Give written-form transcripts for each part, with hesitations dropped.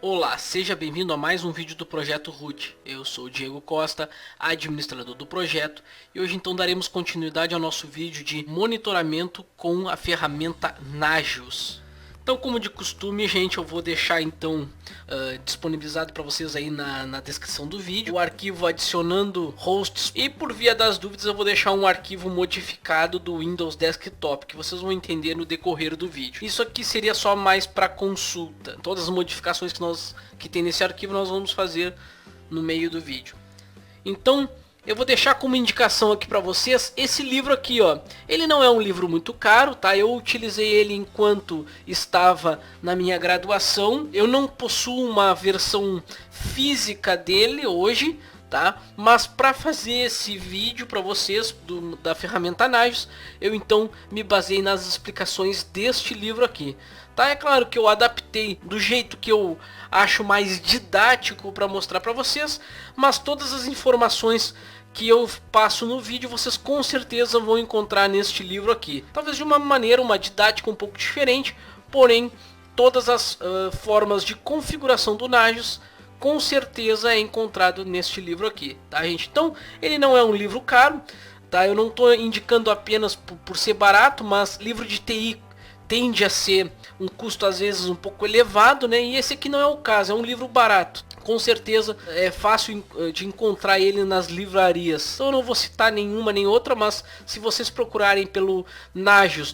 Olá, seja bem-vindo a mais um vídeo do Projeto Root. Eu sou o Diego Costa, administrador do projeto, e hoje então daremos continuidade ao nosso vídeo de monitoramento com a ferramenta Nagios. Então, como de costume, gente, eu vou deixar então disponibilizado para vocês aí na descrição do vídeo o arquivo adicionando hosts, e por via das dúvidas eu vou deixar um arquivo modificado do Windows Desktop que vocês vão entender no decorrer do vídeo. Isso aqui seria só mais para consulta. Todas as modificações que tem nesse arquivo nós vamos fazer no meio do vídeo. Então, eu vou deixar como indicação aqui para vocês esse livro aqui, ó. Ele não é um livro muito caro, tá? Eu utilizei ele enquanto estava na minha graduação. Eu não possuo uma versão física dele hoje, tá? Mas para fazer esse vídeo para vocês da ferramenta Nagios, eu então me baseei nas explicações deste livro aqui. Tá? É claro que eu adaptei do jeito que eu acho mais didático para mostrar para vocês, mas todas as informações que eu passo no vídeo vocês com certeza vão encontrar neste livro aqui. Talvez de uma maneira, uma didática um pouco diferente, porém todas as formas de configuração do Nagios com certeza é encontrado neste livro aqui, tá, gente? Então ele não é um livro caro, tá? Eu não estou indicando apenas por ser barato, mas livro de TI tende a ser um custo às vezes um pouco elevado, né? E esse aqui não é o caso, é um livro barato. Com certeza é fácil de encontrar ele nas livrarias. Então eu não vou citar nenhuma nem outra, mas se vocês procurarem pelo Nagios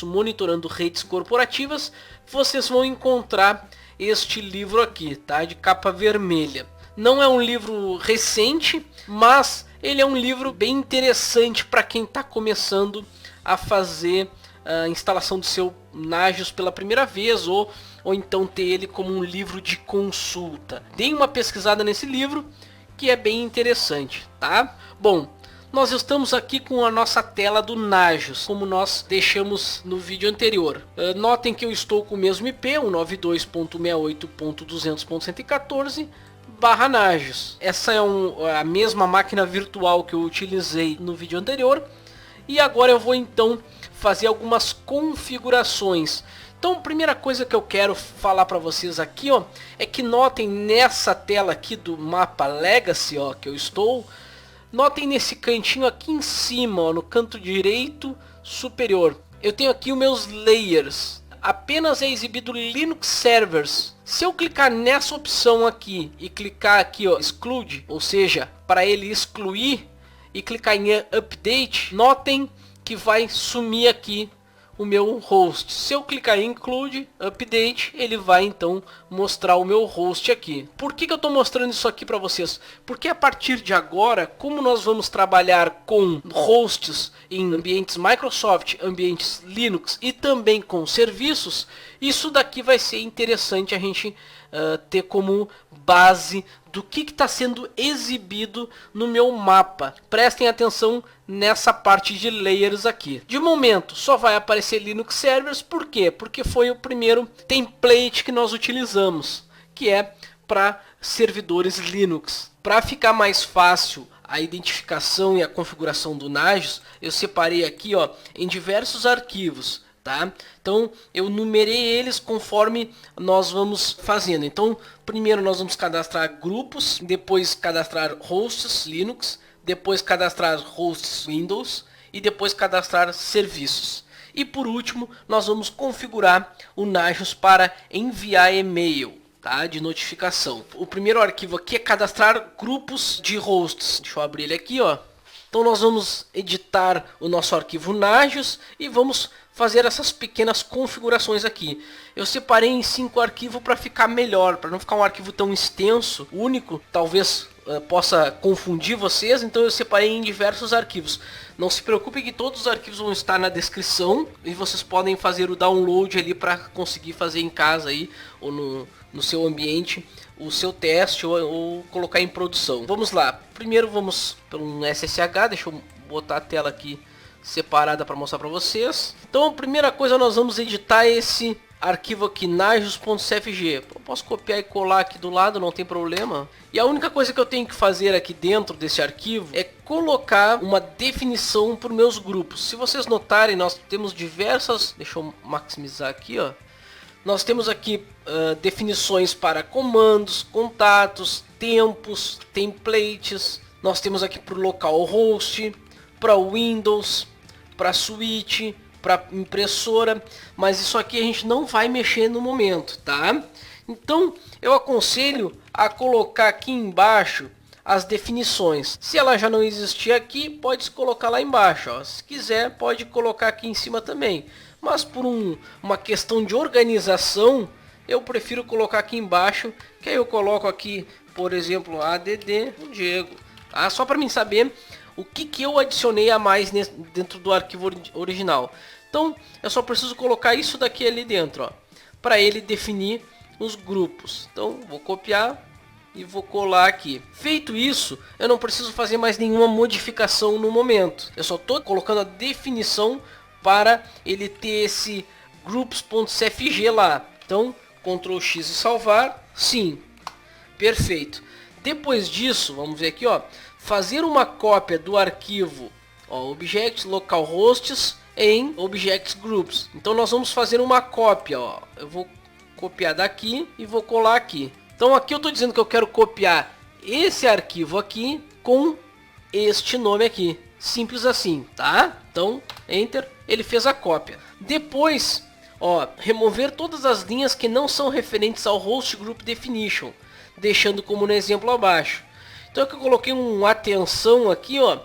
monitorando redes corporativas, vocês vão encontrar este livro aqui, tá? De capa vermelha. Não é um livro recente, mas ele é um livro bem interessante para quem está começando a fazer a instalação do seu Nagios pela primeira vez, ou então ter ele como um livro de consulta. Deem uma pesquisada nesse livro que é bem interessante, tá? Bom, nós estamos aqui com a nossa tela do Nagios, como nós deixamos no vídeo anterior. Notem que eu estou com o mesmo IP, 192.68.200.114/Nagios. Essa é a mesma máquina virtual que eu utilizei no vídeo anterior. E agora eu vou então fazer algumas configurações. Então, a primeira coisa que eu quero falar para vocês aqui, ó, é que notem nessa tela aqui do mapa Legacy, ó, que eu estou, notem nesse cantinho aqui em cima, ó, no canto direito superior, eu tenho aqui os meus layers. Apenas é exibido Linux Servers. Se eu clicar nessa opção aqui e clicar aqui, ó, exclude, ou seja, para ele excluir, e clicar em Update, notem que vai sumir aqui o meu host. Se eu clicar em Include, Update, ele vai então mostrar o meu host aqui. Por que eu estou mostrando isso aqui para vocês? Porque a partir de agora, como nós vamos trabalhar com hosts em ambientes Microsoft, ambientes Linux e também com serviços, isso daqui vai ser interessante a gente ter como base do que está sendo exibido no meu mapa. Prestem atenção nessa parte de layers aqui. De momento só vai aparecer Linux Servers. Por quê? Porque foi o primeiro template que nós utilizamos, que é para servidores Linux. Para ficar mais fácil a identificação e a configuração do Nagios, eu separei aqui, ó, em diversos arquivos. Tá? Então eu numerei eles conforme nós vamos fazendo. Então primeiro nós vamos cadastrar grupos, depois cadastrar hosts Linux, depois cadastrar hosts Windows e depois cadastrar serviços. E por último nós vamos configurar o Nagios para enviar e-mail, tá? De notificação. O primeiro arquivo aqui é cadastrar grupos de hosts. Deixa eu abrir ele aqui, ó. Então nós vamos editar o nosso arquivo Nagios e vamos fazer essas pequenas configurações aqui. Eu separei em 5 arquivos para ficar melhor, para não ficar um arquivo tão extenso, único, talvez possa confundir vocês, então eu separei em diversos arquivos. Não se preocupe que todos os arquivos vão estar na descrição e vocês podem fazer o download ali para conseguir fazer em casa aí, ou no seu ambiente, o seu teste ou colocar em produção. Vamos lá, primeiro vamos pelo SSH, deixa eu botar a tela aqui separada para mostrar para vocês. Então a primeira coisa, nós vamos editar esse arquivo aqui, nagios.cfg. Eu posso copiar e colar aqui do lado, não tem problema. E a única coisa que eu tenho que fazer aqui dentro desse arquivo é colocar uma definição para os meus grupos. Se vocês notarem, nós temos diversas, deixa eu maximizar aqui, ó. Nós temos aqui definições para comandos, contatos, tempos, templates. Nós temos aqui para o localhost, para Windows, para switch, para impressora, mas isso aqui a gente não vai mexer no momento, tá? Então eu aconselho a colocar aqui embaixo as definições. Se ela já não existir aqui, pode se colocar lá embaixo, ó. Se quiser pode colocar aqui em cima também, mas por uma questão de organização eu prefiro colocar aqui embaixo, que aí eu coloco aqui, por exemplo, ADD Diego, tá? Só para mim saber o que eu adicionei a mais dentro do arquivo original. Então eu só preciso colocar isso daqui ali dentro, ó, para ele definir os grupos. Então vou copiar e vou colar aqui. Feito isso, eu não preciso fazer mais nenhuma modificação no momento. Eu só estou colocando a definição para ele ter esse groups.cfg lá. Então Ctrl X e salvar. Sim, perfeito. Depois disso, vamos ver aqui, ó, fazer uma cópia do arquivo, ó, objects localhosts em objects groups. Então nós vamos fazer uma cópia, ó. Eu vou copiar daqui e vou colar aqui. Então aqui eu estou dizendo que eu quero copiar esse arquivo aqui com este nome aqui. Simples assim, tá? Então, Enter, ele fez a cópia. Depois, ó, remover todas as linhas que não são referentes ao host group definition, deixando como no exemplo abaixo. Então aqui eu coloquei atenção aqui, ó.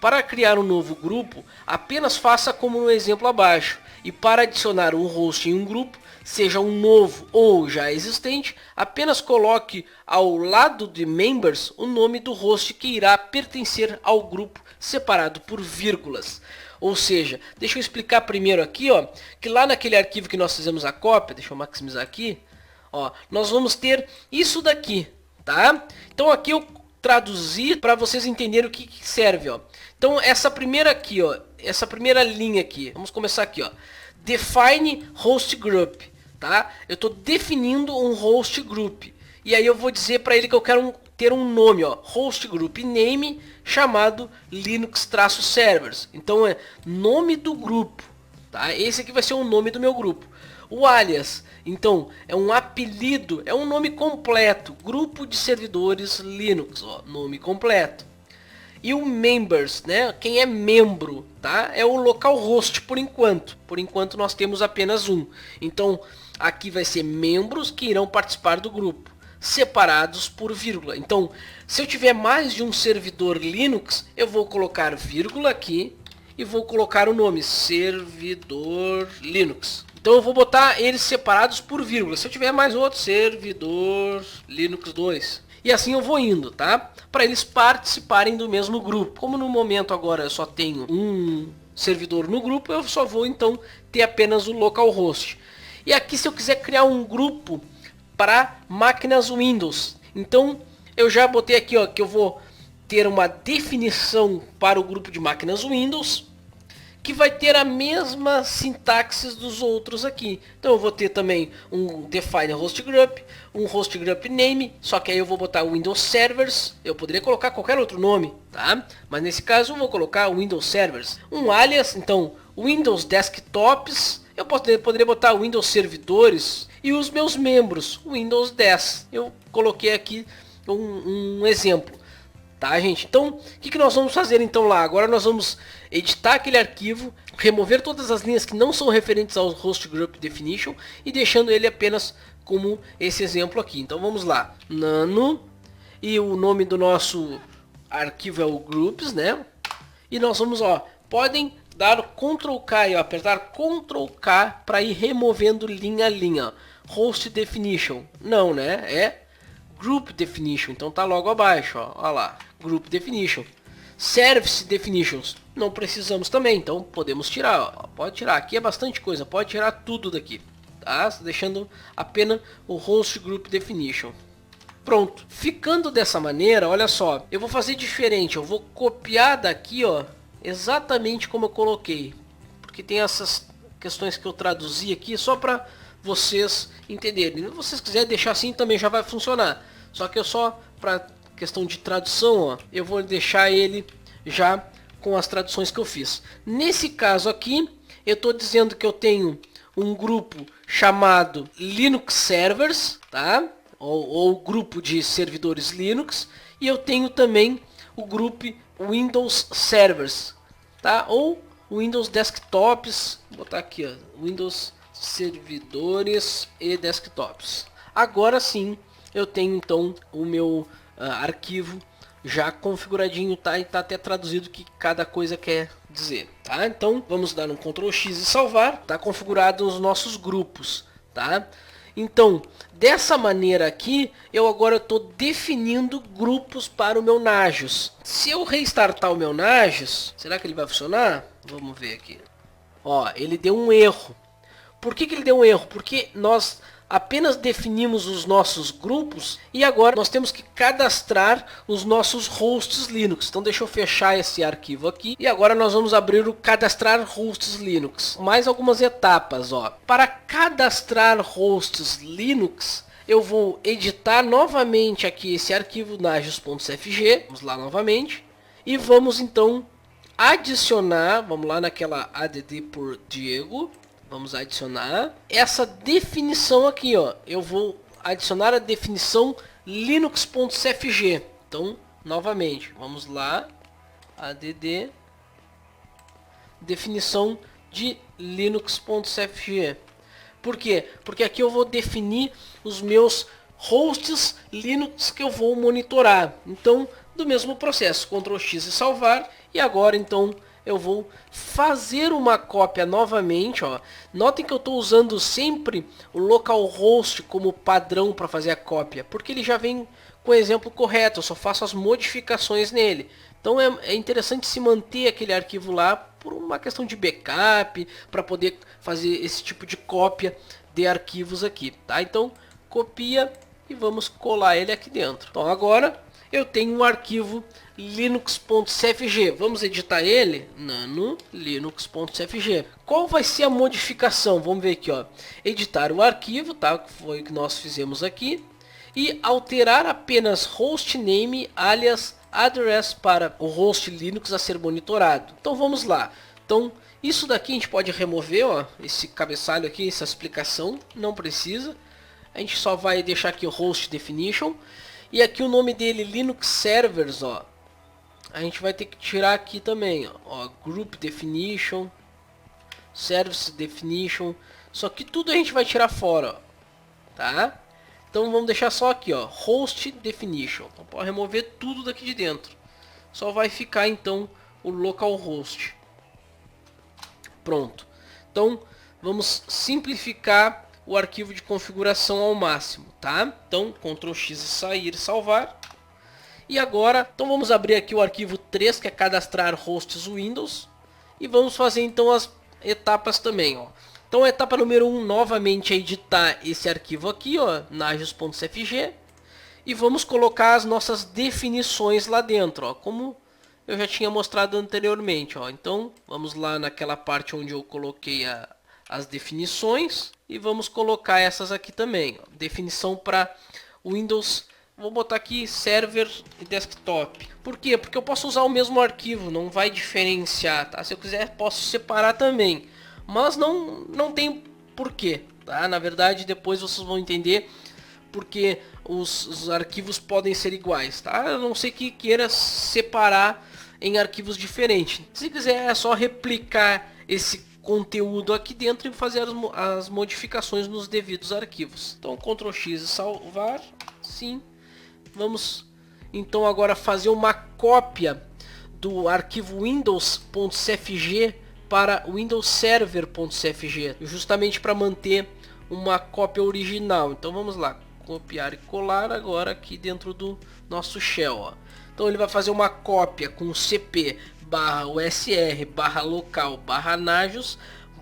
Para criar um novo grupo, apenas faça como no exemplo abaixo. E para adicionar um host em um grupo, seja um novo ou já existente, apenas coloque ao lado de members o nome do host que irá pertencer ao grupo, separado por vírgulas. Ou seja, deixa eu explicar primeiro aqui, ó, que lá naquele arquivo que nós fizemos a cópia, deixa eu maximizar aqui, ó, nós vamos ter isso daqui, tá? Então aqui eu traduzi para vocês entenderem o que serve, ó. Então essa primeira aqui, ó, essa primeira linha aqui, vamos começar aqui, ó. Define host group, tá? Eu estou definindo um host group. E aí eu vou dizer para ele que eu quero ter um nome, ó, host group name chamado Linux-servers. Então é nome do grupo, tá? Esse aqui vai ser o nome do meu grupo. O alias, então, é um apelido, é um nome completo, grupo de servidores Linux, ó, nome completo. E o members, né, quem é membro, tá? É o localhost por enquanto. Por enquanto nós temos apenas um. Então, aqui vai ser membros que irão participar do grupo, separados por vírgula. Então, se eu tiver mais de um servidor Linux, eu vou colocar vírgula aqui e vou colocar o nome servidor Linux. Então eu vou botar eles separados por vírgula. Se eu tiver mais outro, servidor Linux 2. E assim eu vou indo, tá? Para eles participarem do mesmo grupo. Como no momento agora eu só tenho um servidor no grupo, eu só vou então ter apenas o localhost. E aqui se eu quiser criar um grupo para máquinas Windows, então eu já botei aqui, ó, que eu vou ter uma definição para o grupo de máquinas Windows, que vai ter a mesma sintaxe dos outros aqui. Então eu vou ter também um define host group, um host group name, só que aí eu vou botar Windows Servers. Eu poderia colocar qualquer outro nome, tá? Mas nesse caso eu vou colocar Windows Servers. Um alias, então Windows Desktops. Eu poderia botar Windows Servidores e os meus membros, Windows 10. Eu coloquei aqui um exemplo. Tá, gente? Então, o que nós vamos fazer então lá? Agora nós vamos editar aquele arquivo, remover todas as linhas que não são referentes ao host group definition e deixando ele apenas como esse exemplo aqui. Então vamos lá, nano, e o nome do nosso arquivo é o groups, né? E nós vamos, ó, podem dar Ctrl K e ó, apertar Ctrl K para ir removendo linha a linha. Host definition, não, né? É Group Definition, então tá logo abaixo, ó, ó lá, Group Definition. Service Definitions, não precisamos também, então podemos tirar, ó, pode tirar, aqui é bastante coisa, pode tirar tudo daqui, tá? Deixando apenas o Host Group Definition. Pronto, ficando dessa maneira, olha só, eu vou fazer diferente, eu vou copiar daqui, ó, exatamente como eu coloquei, porque tem essas questões que eu traduzi aqui só para vocês entenderem. Se vocês quiserem deixar assim também já vai funcionar. Só que eu só, para questão de tradução, ó, eu vou deixar ele já com as traduções que eu fiz. Nesse caso aqui, eu estou dizendo que eu tenho um grupo chamado Linux Servers, tá? Ou grupo de servidores Linux, e eu tenho também o grupo Windows Servers, tá? Ou Windows Desktops, vou botar aqui, ó, Windows Servidores e Desktops. Agora sim, eu tenho então o meu arquivo já configuradinho, tá? E tá até traduzido o que cada coisa quer dizer, tá? Então vamos dar um Ctrl X e salvar. Tá configurado os nossos grupos, tá? Então dessa maneira aqui eu agora estou definindo grupos para o meu Nagios. Se eu restartar o meu Nagios, será que ele vai funcionar? Vamos ver aqui. Ó, ele deu um erro. Por que ele deu um erro? Porque nós apenas definimos os nossos grupos e agora nós temos que cadastrar os nossos hosts Linux. Então deixa eu fechar esse arquivo aqui e agora nós vamos abrir o cadastrar hosts Linux. Mais algumas etapas, ó. Para cadastrar hosts Linux, eu vou editar novamente aqui esse arquivo nagios.cfg. Vamos lá novamente e vamos então adicionar, vamos lá naquela add por Diego. Vamos adicionar essa definição aqui, ó. Eu vou adicionar a definição linux.cfg. Então, novamente, vamos lá. Add definição de linux.cfg. Por quê? Porque aqui eu vou definir os meus hosts Linux que eu vou monitorar. Então, do mesmo processo, Ctrl X e salvar. E agora, então, eu vou fazer uma cópia novamente, ó. Notem que eu estou usando sempre o localhost como padrão para fazer a cópia, porque ele já vem com o exemplo correto, eu só faço as modificações nele. Então é interessante se manter aquele arquivo lá por uma questão de backup, para poder fazer esse tipo de cópia de arquivos aqui, tá? Então copia e vamos colar ele aqui dentro. Então agora eu tenho um arquivo linux.cfg. Vamos editar ele? Nano linux.cfg. Qual vai ser a modificação? Vamos ver aqui, ó. Editar o arquivo, tá? Que foi o que nós fizemos aqui. E alterar apenas hostname, alias, address para o host Linux a ser monitorado. Então vamos lá. Então isso daqui a gente pode remover, ó. Esse cabeçalho aqui, essa explicação. Não precisa. A gente só vai deixar aqui o host definition. E aqui o nome dele, Linux Servers, ó. A gente vai ter que tirar aqui também, ó, Group Definition, Service Definition. Só que tudo a gente vai tirar fora, ó, tá? Então vamos deixar só aqui, ó, Host Definition. Então pode remover tudo daqui de dentro. Só vai ficar então o localhost. Pronto. Então vamos simplificar o arquivo de configuração ao máximo, tá? Então Ctrl X e sair e salvar. E agora, então vamos abrir aqui o arquivo 3, que é cadastrar hosts Windows. E vamos fazer então as etapas também, ó. Então a etapa número 1, novamente, é editar esse arquivo aqui, ó, nagios.cfg. E vamos colocar as nossas definições lá dentro, ó, como eu já tinha mostrado anteriormente, ó. Então vamos lá naquela parte onde eu coloquei as definições. E vamos colocar essas aqui também, ó. Definição para Windows. Vou botar aqui server e desktop. Por quê? Porque eu posso usar o mesmo arquivo, não vai diferenciar, tá? Se eu quiser posso separar também, mas não tem porquê, tá? Na verdade depois vocês vão entender porque os arquivos podem ser iguais, tá? A não ser que queira separar em arquivos diferentes. Se quiser é só replicar esse conteúdo aqui dentro e fazer as modificações nos devidos arquivos. Então Ctrl X e salvar, sim. Vamos então agora fazer uma cópia do arquivo windows.cfg para windowserver.cfg, justamente para manter uma cópia original. Então vamos lá, copiar e colar agora aqui dentro do nosso shell, ó. Então ele vai fazer uma cópia com cp /usr /local /nagios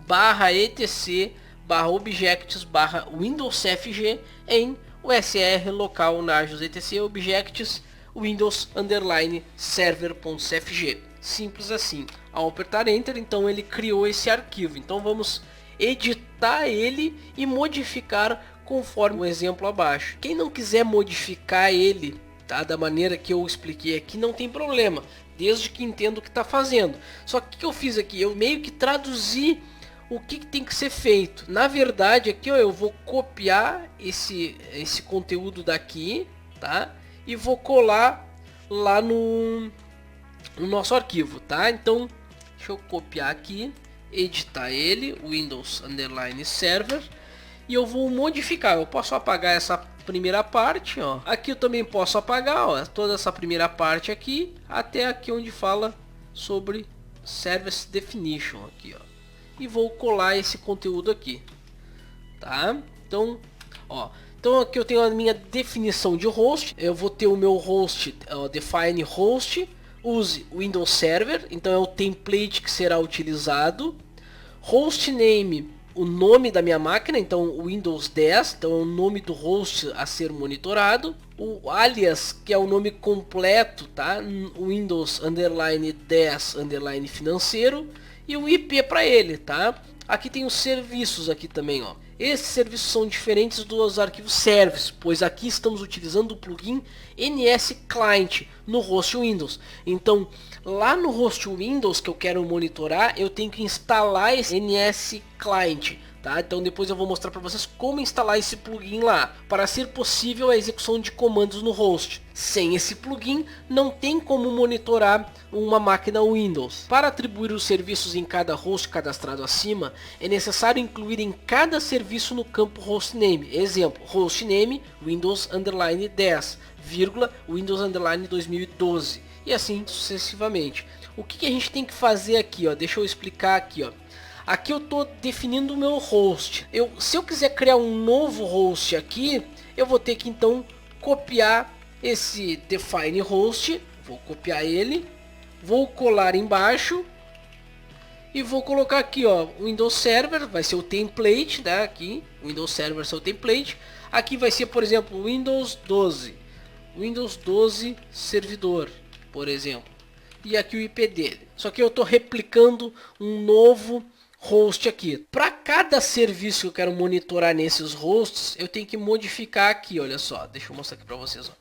/etc /objects /windowscfg em usr local nagios etc objects windows underline server.cfg. Simples assim. Ao apertar enter, então ele criou esse arquivo. Então vamos editar ele e modificar conforme o exemplo abaixo. Quem não quiser modificar ele, tá, da maneira que eu expliquei aqui, não tem problema, desde que entenda o que está fazendo. Só que o que eu fiz aqui, eu meio que traduzi o que tem que ser feito? Na verdade, aqui ó, eu vou copiar esse conteúdo daqui, tá? E vou colar lá no nosso arquivo, tá? Então, deixa eu copiar aqui, editar ele, Windows Underline Server, e eu vou modificar. Eu posso apagar essa primeira parte, ó. Aqui eu também posso apagar, ó, toda essa primeira parte aqui, até aqui onde fala sobre Service Definition aqui, ó. E vou colar esse conteúdo aqui, tá? Então, ó, então aqui eu tenho a minha definição de host. Eu vou ter o meu host, define host, use Windows Server, então é o template que será utilizado. Hostname, o nome da minha máquina, então Windows 10, então é o nome do host a ser monitorado. O alias, que é o nome completo, tá? Windows underline 10 underline financeiro, e o IP para ele, tá? Aqui tem os serviços aqui também, ó. Esses serviços são diferentes dos arquivos service, pois aqui estamos utilizando o plugin NS Client no host Windows. Então, lá no host Windows que eu quero monitorar, eu tenho que instalar esse NS Client, tá? Então depois eu vou mostrar para vocês como instalar esse plugin lá, para ser possível a execução de comandos no host. Sem esse plugin, não tem como monitorar uma máquina Windows. Para atribuir os serviços em cada host cadastrado acima, é necessário incluir em cada serviço no campo hostname. Exemplo, hostname Windows Underline 10, Windows Underline 2012 e assim sucessivamente. O que a gente tem que fazer aqui, ó? Deixa eu explicar aqui, ó. Aqui eu estou definindo o meu host. Se eu quiser criar um novo host aqui, eu vou ter que então copiar esse define host, vou copiar ele, vou colar embaixo e vou colocar aqui, ó, Windows Server, vai ser o template, né? Aqui, Windows Server vai ser o template. Aqui vai ser, por exemplo, Windows 12 servidor, por exemplo. E aqui o IP dele. Só que eu estou replicando um novo host aqui. Para cada serviço que eu quero monitorar nesses hosts, eu tenho que modificar aqui, olha só. Deixa eu mostrar aqui para vocês, ó.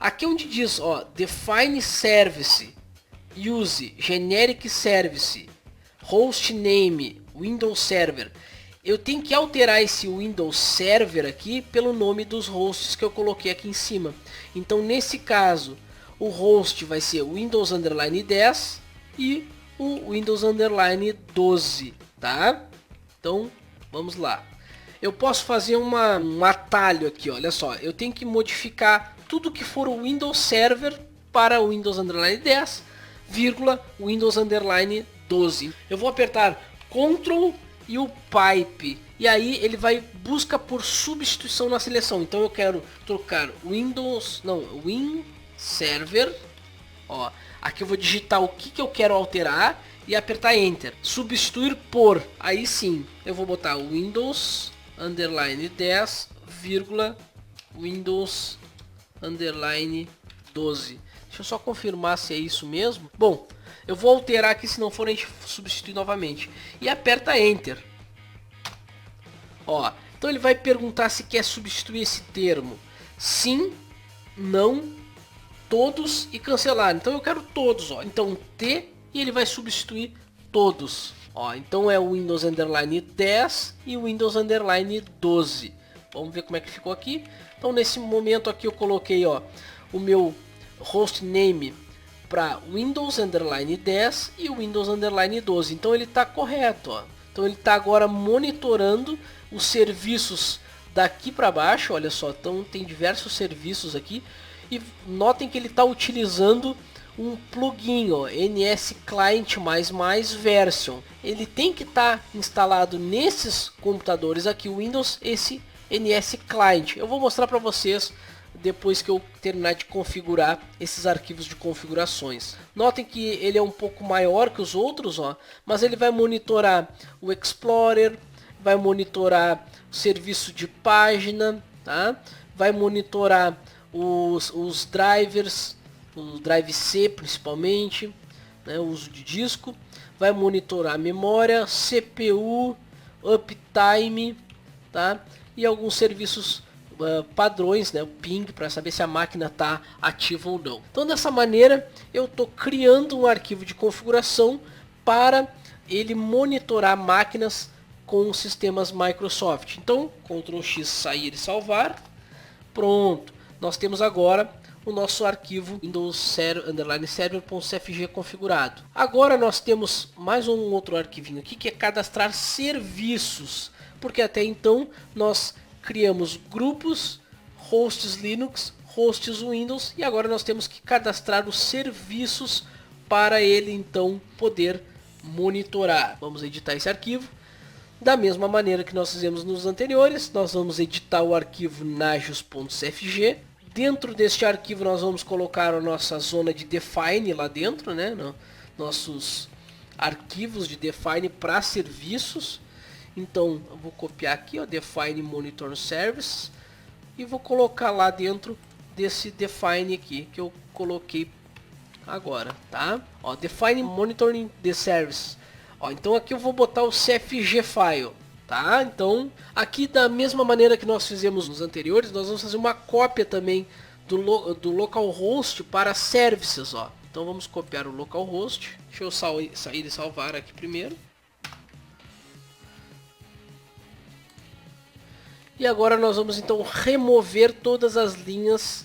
Aqui onde diz, ó, define service, use generic service, hostname, Windows Server. Eu tenho que alterar esse Windows Server aqui pelo nome dos hosts que eu coloquei aqui em cima. Então nesse caso, o host vai ser Windows Underline 10 e o Windows Underline 12, tá? Então, vamos lá. Eu posso fazer um atalho aqui, olha só. Eu tenho que modificar tudo que for o Windows Server para o Windows Underline 10, Windows Underline 12. Eu vou apertar Ctrl e o Pipe. E aí ele vai busca por substituição na seleção. Então eu quero trocar Win Server. Ó, aqui eu vou digitar o que eu quero alterar e apertar Enter. Substituir por. Aí sim, eu vou botar Windows Underline 10, Windows Underline 12. Deixa eu só confirmar se é isso mesmo. Bom, eu vou alterar aqui, se não for a gente substituir novamente. E aperta Enter. Ó, então ele vai perguntar se quer substituir esse termo. Sim, não, todos e cancelar. Então eu quero todos, ó. Então T e ele vai substituir todos. Ó, então é o Windows Underline 10 e o Windows Underline 12. Vamos ver como é que ficou aqui. Então nesse momento aqui eu coloquei, ó, o meu hostname para Windows Underline 10 e o Windows Underline 12. Então ele está correto, ó. Então ele está agora monitorando os serviços daqui para baixo, olha só. Então tem diversos serviços aqui e notem que ele está utilizando um plugin, ó, NS Client ++ Version. Ele tem que estar instalado nesses computadores aqui, o Windows, esse NS Client. Eu vou mostrar para vocês depois que eu terminar de configurar esses arquivos de configurações. Notem que ele é um pouco maior que os outros, ó, mas ele vai monitorar o Explorer, vai monitorar o serviço de página, tá? Vai monitorar os drivers, o drive C principalmente, né, o uso de disco, vai monitorar a memória, CPU, uptime, tá? E alguns serviços padrões, né, o ping, para saber se a máquina está ativa ou não. Então dessa maneira eu estou criando um arquivo de configuração para ele monitorar máquinas com sistemas Microsoft. Então, Ctrl X, sair e salvar. Pronto, nós temos agora o nosso arquivo Windows Server_Server.cfg configurado. Agora nós temos mais um outro arquivinho aqui que é cadastrar serviços, porque até então nós criamos grupos, hosts Linux, hosts Windows, e agora nós temos que cadastrar os serviços para ele então poder monitorar. Vamos editar esse arquivo. Da mesma maneira que nós fizemos nos anteriores, nós vamos editar o arquivo nagios.cfg. Dentro deste arquivo nós vamos colocar a nossa zona de define lá dentro, né? Nossos arquivos de define para serviços. Então eu vou copiar aqui, ó, define monitor service, e vou colocar lá dentro desse define aqui que eu coloquei agora, tá? Ó, define monitoring the service. Ó, então aqui eu vou botar o CFG file, tá? Então aqui da mesma maneira que nós fizemos nos anteriores, nós vamos fazer uma cópia também do localhost para services, ó. Então vamos copiar o localhost. Deixa eu sair e salvar aqui primeiro. E agora nós vamos então remover todas as linhas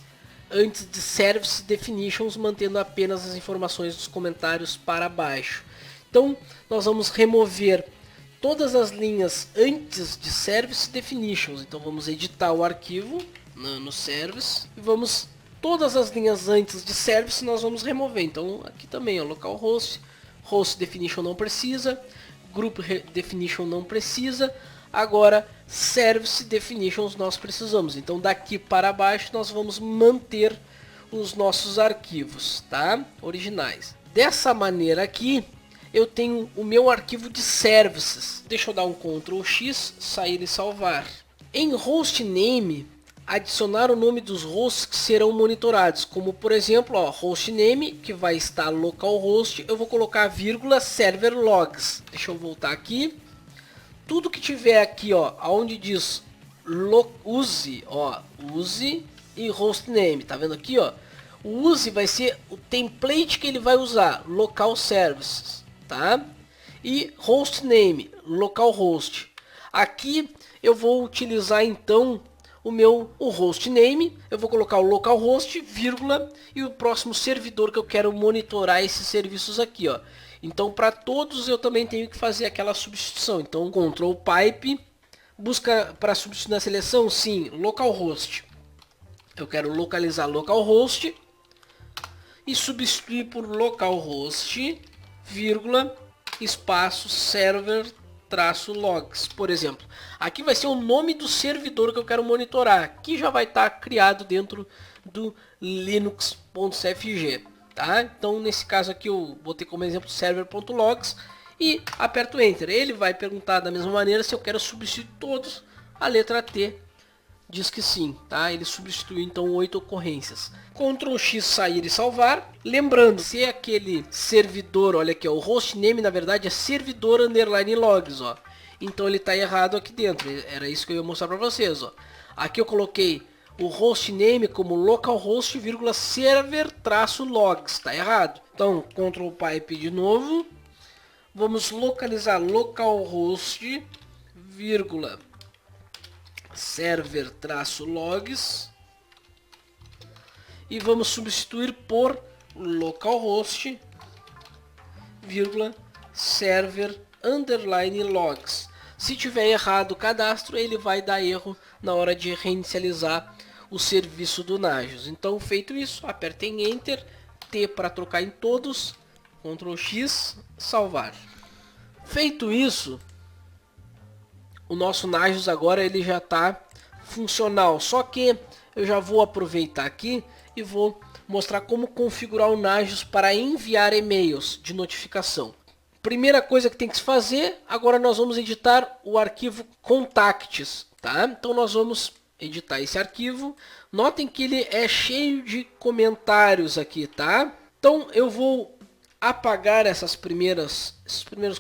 antes de Service Definitions, mantendo apenas as informações dos comentários para baixo. Então nós vamos remover todas as linhas antes de Service Definitions. Então vamos editar o arquivo no Service e vamos todas as linhas antes de Service nós vamos remover. Então aqui também, ó, localhost, Host Definition não precisa, Group Definition não precisa. Agora Service Definitions nós precisamos. Então daqui para baixo nós vamos manter os nossos arquivos, tá? Originais. Dessa maneira aqui eu tenho o meu arquivo de services. Deixa eu dar um Ctrl X, sair e salvar. Em hostname, adicionar o nome dos hosts que serão monitorados, como por exemplo, ó, hostname, que vai estar localhost, eu vou colocar vírgula server logs. Deixa eu voltar aqui. Tudo que tiver aqui, ó, onde diz use, ó, use e hostname, tá vendo aqui, ó? O use vai ser o template que ele vai usar, local services, tá? E hostname, localhost. Aqui eu vou utilizar então o hostname, eu vou colocar o localhost, vírgula, e o próximo servidor que eu quero monitorar esses serviços aqui, ó. Então para todos eu também tenho que fazer aquela substituição. Então Ctrl Pipe, busca para substituir na seleção, sim, localhost. Eu quero localizar localhost e substituir por localhost, vírgula, espaço server traço logs, por exemplo. Aqui vai ser o nome do servidor que eu quero monitorar, que já vai estar criado dentro do linux.cfg, tá? Então nesse caso aqui eu botei como exemplo server.logs e aperto Enter. Ele vai perguntar da mesma maneira se eu quero substituir todos. A letra T diz que sim, tá? Ele substituiu então 8 ocorrências. Ctrl X, sair e salvar. Lembrando, se é aquele servidor, olha aqui, ó, o hostname na verdade é servidor underline logs, ó. Então ele está errado aqui dentro. Era isso que eu ia mostrar para vocês, ó. Aqui eu coloquei o hostname como localhost, vírgula, server traço logs, tá errado. Então Ctrl Pipe de novo. Vamos localizar localhost, vírgula, server traço logs e vamos substituir por localhost, vírgula, server underline logs. Se tiver errado o cadastro, ele vai dar erro na hora de reinicializar o serviço do Nagios. Então feito isso, apertem Enter, T para trocar em todos, Ctrl X, salvar. Feito isso, o nosso Nagios agora ele já está funcional, só que eu já vou aproveitar aqui e vou mostrar como configurar o Nagios para enviar e-mails de notificação. Primeira coisa que tem que se fazer, agora nós vamos editar o arquivo contacts, tá? Então nós vamos editar esse arquivo. Notem que ele é cheio de comentários aqui, tá? Então eu vou apagar esses primeiros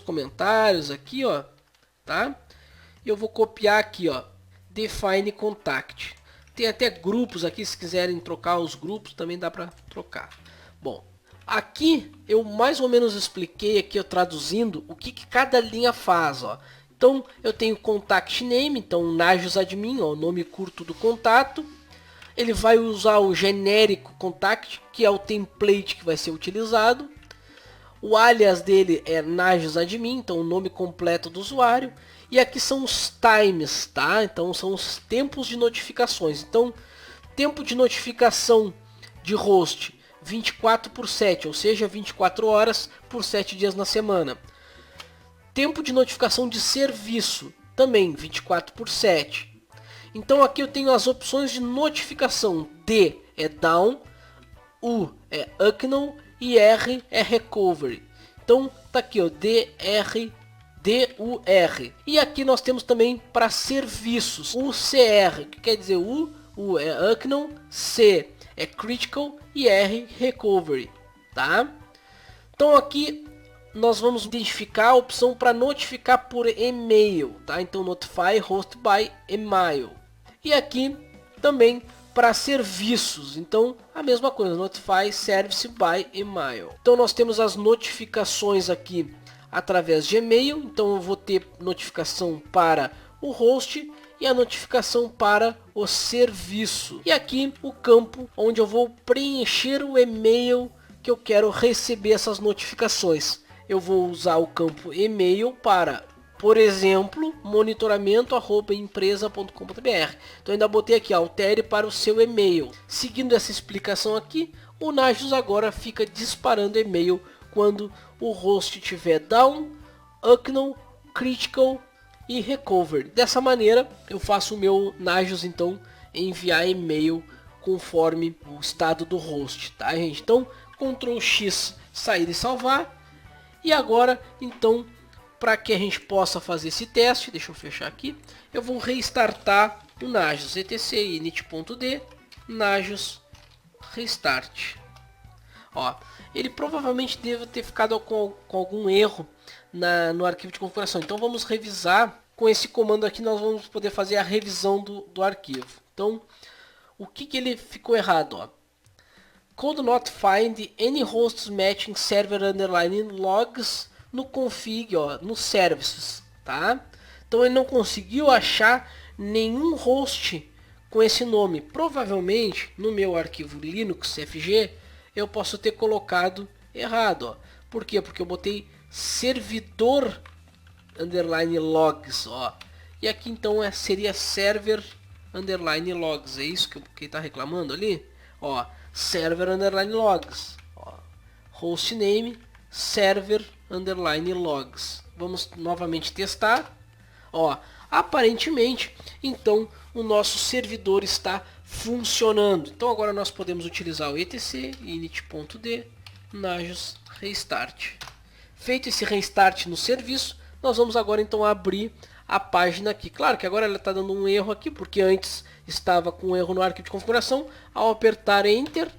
comentários aqui, ó, tá? Eu vou copiar aqui, ó, define contact. Tem até grupos aqui, se quiserem trocar os grupos também dá para trocar. Bom, Aqui eu mais ou menos expliquei aqui, eu traduzindo, o que cada linha faz, ó. Então eu tenho contact name, então Nagios admin, ó, o nome curto do contato. Ele vai usar o genérico contact, que é o template que vai ser utilizado. O alias dele é Nagios admin, então o nome completo do usuário. E aqui são os times, tá? Então são os tempos de notificações. Então, tempo de notificação de host 24/7, ou seja, 24 horas por 7 dias na semana. Tempo de notificação de serviço, também 24/7. Então aqui eu tenho as opções de notificação. D é down, U é unknown e R é recovery. Então tá aqui, ó, DR, DUR. E aqui nós temos também para serviços, UCR, que quer dizer U é unknown, C é critical e R recovery, tá? Então aqui nós vamos identificar a opção para notificar por e-mail, tá? Então notify host by email. E aqui também para serviços, então a mesma coisa, notify service by email. Então nós temos as notificações aqui através de e-mail, então eu vou ter notificação para o host e a notificação para o serviço. E aqui o campo onde eu vou preencher o e-mail que eu quero receber essas notificações. Eu vou usar o campo e-mail para, por exemplo, monitoramento@empresa.com.br. Então ainda botei aqui, altere para o seu e-mail. Seguindo essa explicação aqui, o Nagios agora fica disparando e-mail quando o host tiver down, unknown, critical e recovered. Dessa maneira eu faço o meu Nagios então enviar e-mail conforme o estado do host, tá, gente? Então Ctrl X, sair e salvar. E agora então, para que a gente possa fazer esse teste, deixa eu fechar aqui, eu vou restartar o Nagios, etc init.d Nagios restart. Ó, ele provavelmente deve ter ficado com algum erro no arquivo de configuração. Então vamos revisar com esse comando aqui, nós vamos poder fazer a revisão do arquivo. Então, o que ele ficou errado, ó? Could not find any hosts matching server underline logs no config, ó, no services, tá? Então ele não conseguiu achar nenhum host com esse nome. Provavelmente no meu arquivo Linux FG eu posso ter colocado errado, ó. Por quê? Porque eu botei servidor underline logs, ó. E aqui então seria server underline logs. É isso que ele está reclamando ali, ó. Server underline logs, ó. Hostname server underline logs. Vamos novamente testar, ó. Aparentemente então o nosso servidor está funcionando. Então agora nós podemos utilizar o etc init.d Nagios restart. Feito esse restart no serviço, nós vamos agora então abrir a página aqui. Claro que agora ela está dando um erro aqui, porque antes estava com um erro no arquivo de configuração. Ao apertar Enter,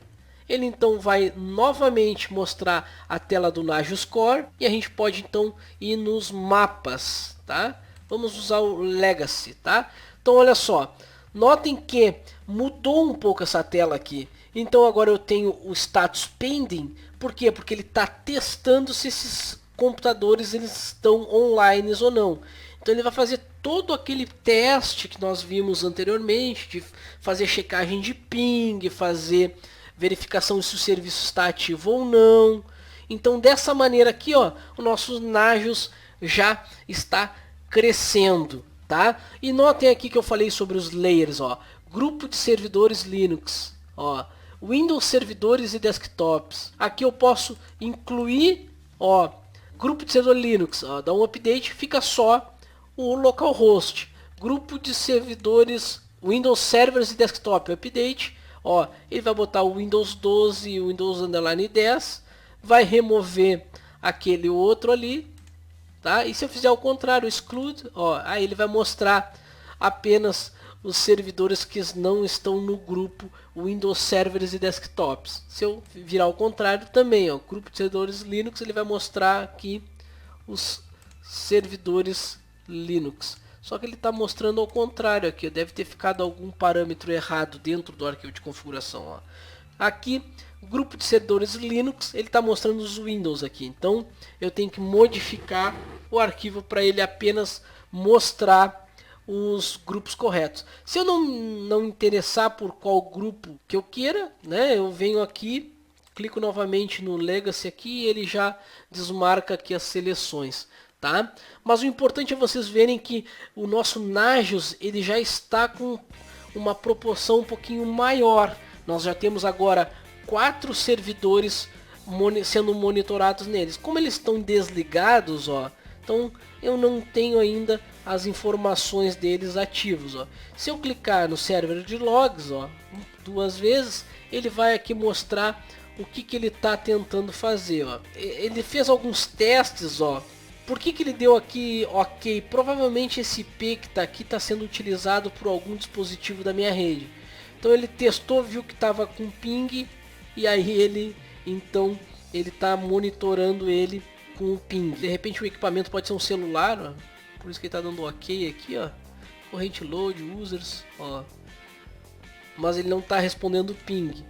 ele então vai novamente mostrar a tela do Nagios Core. E a gente pode então ir nos mapas, tá? Vamos usar o Legacy, tá? Então olha só, notem que mudou um pouco essa tela aqui. Então agora eu tenho o status pending. Por quê? Porque ele está testando se esses computadores eles estão online ou não. Então ele vai fazer todo aquele teste que nós vimos anteriormente, de fazer checagem de ping, fazer verificação se o serviço está ativo ou não. Então dessa maneira aqui, ó, o nosso Nagios já está crescendo, tá? E notem aqui que eu falei sobre os layers, ó, grupo de servidores Linux, ó, Windows servidores e desktops. Aqui eu posso incluir, ó, grupo de servidor Linux, ó, dá um update, fica só o localhost. Grupo de servidores Windows servers e desktop, update, ó, ele vai botar o Windows 12 e o Windows Underline 10, vai remover aquele outro ali, tá? E se eu fizer o contrário, exclude, ó, aí ele vai mostrar apenas os servidores que não estão no grupo Windows servers e desktops. Se eu virar ao contrário também, ó, grupo de servidores Linux, ele vai mostrar aqui os servidores Linux. Só que ele está mostrando ao contrário aqui, deve ter ficado algum parâmetro errado dentro do arquivo de configuração, ó. Aqui, grupo de servidores Linux, ele está mostrando os Windows aqui. Então, eu tenho que modificar o arquivo para ele apenas mostrar os grupos corretos. Se eu não interessar por qual grupo que eu queira, né, eu venho aqui, clico novamente no Legacy aqui e ele já desmarca aqui as seleções, tá? Mas o importante é vocês verem que o nosso Nagios ele já está com uma proporção um pouquinho maior. Nós já temos agora 4 servidores sendo monitorados neles. Como eles estão desligados, ó, então eu não tenho ainda as informações deles ativos, ó. Se eu clicar no server de logs, ó, 2 vezes, ele vai aqui mostrar o que ele está tentando fazer, ó. Ele fez alguns testes, ó. Por que ele deu aqui OK? Provavelmente esse IP que está aqui está sendo utilizado por algum dispositivo da minha rede. Então ele testou, viu que estava com ping e aí ele está monitorando ele com o ping. De repente o equipamento pode ser um celular, ó. Por isso que ele está dando OK aqui, ó. Corrente load, users, ó. Mas ele não está respondendo ping.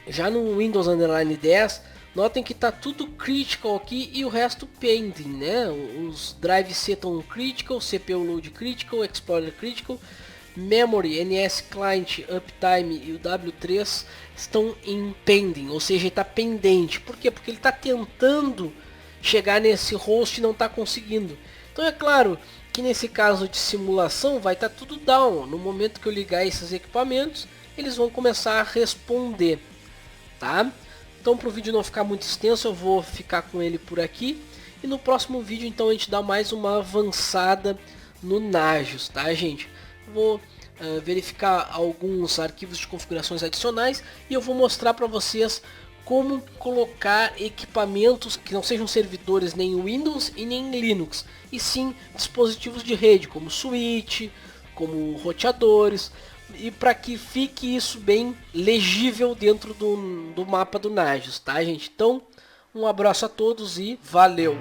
Já no Windows Underline 10, notem que está tudo critical aqui e o resto pending, né? Os drives C estão critical, CPU load critical, Explorer critical, memory, NS client, uptime e o W3 estão em pending, ou seja, está pendente. Por quê? Porque ele está tentando chegar nesse host e não está conseguindo. Então é claro que nesse caso de simulação vai estar tudo down. No momento que eu ligar esses equipamentos, eles vão começar a responder, tá? Então, para o vídeo não ficar muito extenso, eu vou ficar com ele por aqui. E no próximo vídeo, então, a gente dá mais uma avançada no Nagios, tá, gente? Vou verificar alguns arquivos de configurações adicionais e eu vou mostrar para vocês como colocar equipamentos que não sejam servidores nem Windows e nem Linux, e sim dispositivos de rede, como switch, como roteadores, e para que fique isso bem legível dentro do mapa do Nagios, tá, gente? Então, um abraço a todos e valeu!